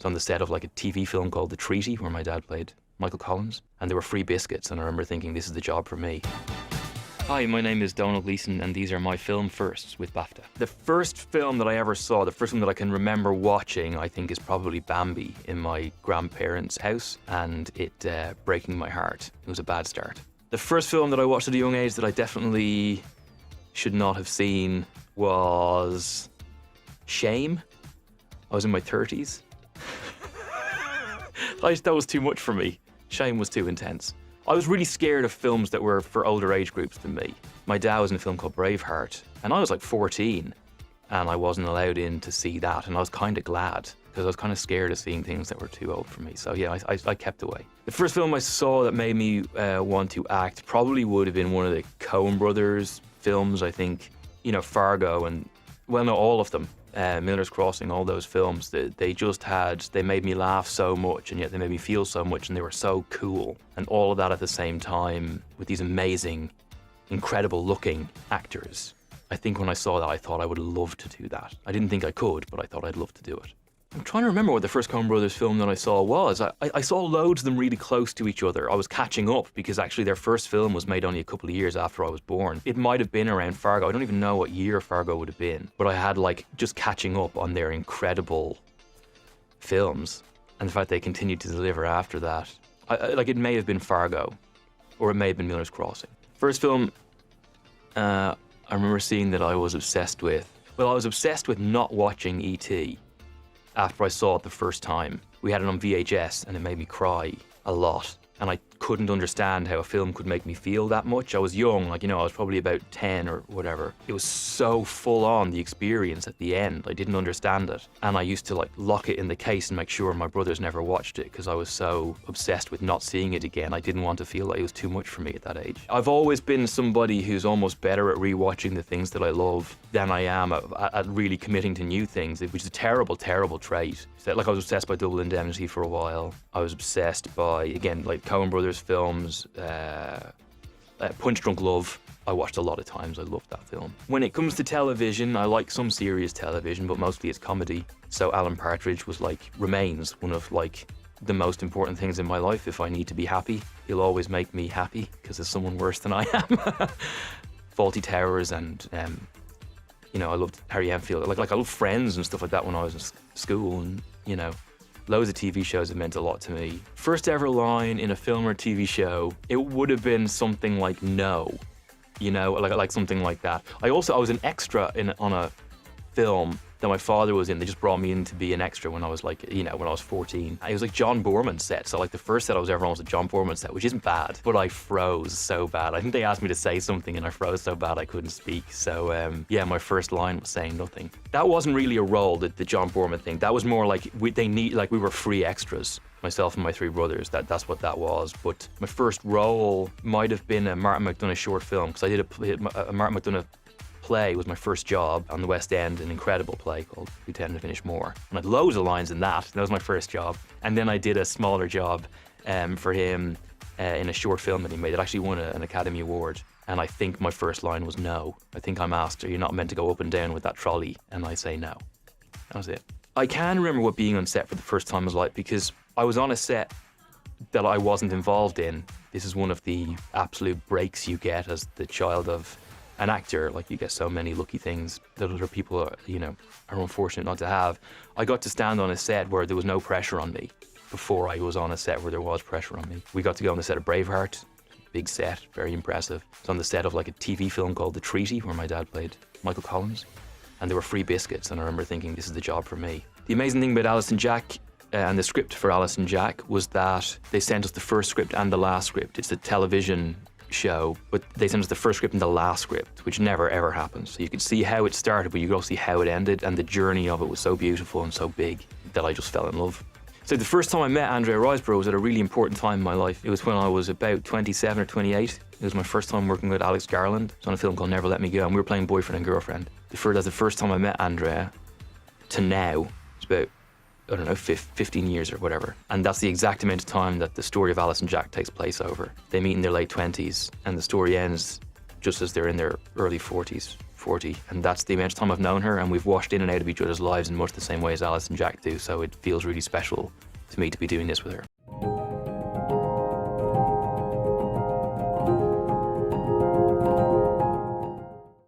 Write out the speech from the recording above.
It's on the set of like a TV film called The Treaty, where my dad played Michael Collins, and there were free biscuits, and I remember thinking, this is the job for me. Hi, my name is Domhnall Gleeson, and these are my film firsts with BAFTA. The first film that I ever saw, the first one that I can remember watching, I think is probably Bambi in my grandparents' house, and it breaking my heart. It was a bad start. The first film that I watched at a young age that I definitely should not have seen was Shame. I was in my 30s. That was too much for me. Shame was too intense. I was really scared of films that were for older age groups than me. My dad was in a film called Braveheart, and I was like 14, and I wasn't allowed in to see that, and I was kind of glad, because I was kind of scared of seeing things that were too old for me. So yeah, I kept away. The first film I saw that made me want to act probably would have been one of the Coen brothers films, I think. You know, Fargo and, well, no, all of them. Miller's Crossing, all those films, they made me laugh so much, and yet they made me feel so much, and they were so cool. And all of that at the same time with these amazing, incredible looking actors. I think when I saw that, I thought I would love to do that. I didn't think I could, but I thought I'd love to do it. I'm trying to remember what the first Coen Brothers film that I saw was. I saw loads of them really close to each other. I was catching up because actually their first film was made only a couple of years after I was born. It might have been around Fargo. I don't even know what year Fargo would have been, but I had like just catching up on their incredible films, and the fact they continued to deliver after that. Like it may have been Fargo, or it may have been Miller's Crossing. First film I remember seeing that I was obsessed with. Well, I was obsessed with not watching E.T. after I saw it the first time. We had it on VHS and it made me cry a lot. And I couldn't understand how a film could make me feel that much. I was young, like, you know, I was probably about 10 or whatever. It was so full on, the experience at the end. I didn't understand it. And I used to like lock it in the case and make sure my brothers never watched it because I was so obsessed with not seeing it again. I didn't want to feel like it was too much for me at that age. I've always been somebody who's almost better at rewatching the things that I love than I am at really committing to new things, which is a terrible, terrible trait. Like, I was obsessed by Double Indemnity for a while. I was obsessed by, again, like Coen Brothers films, Punch Drunk Love. I watched a lot of times. I loved that film. When it comes to television, I like some serious television, but mostly it's comedy. So Alan Partridge remains one of like the most important things in my life. If I need to be happy, he'll always make me happy because there's someone worse than I am. Fawlty Towers and you know, I loved Harry Enfield. Like I loved Friends and stuff like that when I was in school, and you know, loads of TV shows have meant a lot to me. First ever line in a film or TV show, it would have been something like "no," you know, like something like that. I was an extra on a film that my father was in. They just brought me in to be an extra when I was like, you know, when I was 14. It was like John Boorman's set. So like the first set I was ever on was a John Boorman set, which isn't bad, but I froze so bad. I think they asked me to say something and I froze so bad I couldn't speak. So yeah, my first line was saying nothing. That wasn't really a role, the John Boorman thing. That was more like we were free extras. Myself and my three brothers, that's what that was. But my first role might have been a Martin McDonagh short film, because I did a Martin McDonagh play. Was my first job on the West End, an incredible play called Lieutenant Finish More. And I had loads of lines in that. That was my first job. And then I did a smaller job for him in a short film that he made. It actually won an Academy Award. And I think my first line was no. I think I'm asked, are you not meant to go up and down with that trolley? And I say no. That was it. I can remember what being on set for the first time was like, because I was on a set that I wasn't involved in. This is one of the absolute breaks you get as the child of an actor. Like, you get so many lucky things that other people are, you know, are unfortunate not to have. I got to stand on a set where there was no pressure on me before I was on a set where there was pressure on me. We got to go on the set of Braveheart, big set, very impressive. It's on the set of like a TV film called The Treaty, where my dad played Michael Collins, and there were free biscuits, and I remember thinking, this is the job for me. The amazing thing about Alice and Jack and the script for Alice and Jack was that they sent us the first script and the last script. It's a television show, but they sent us the first script and the last script, which never ever happens. So you could see how it started, but you could also see how it ended, and the journey of it was so beautiful and so big that I just fell in love. So the first time I met Andrea Riseborough was at a really important time in my life. It was when I was about 27 or 28. It was my first time working with Alex Garland. It was on a film called Never Let Me Go, and we were playing boyfriend and girlfriend. That's the first time I met Andrea to now. It's about, I don't know, 15 years or whatever. And that's the exact amount of time that the story of Alice and Jack takes place over. They meet in their late 20s, and the story ends just as they're in their early 40s, 40, and that's the amount of time I've known her, and we've washed in and out of each other's lives in much the same way as Alice and Jack do, so it feels really special to me to be doing this with her.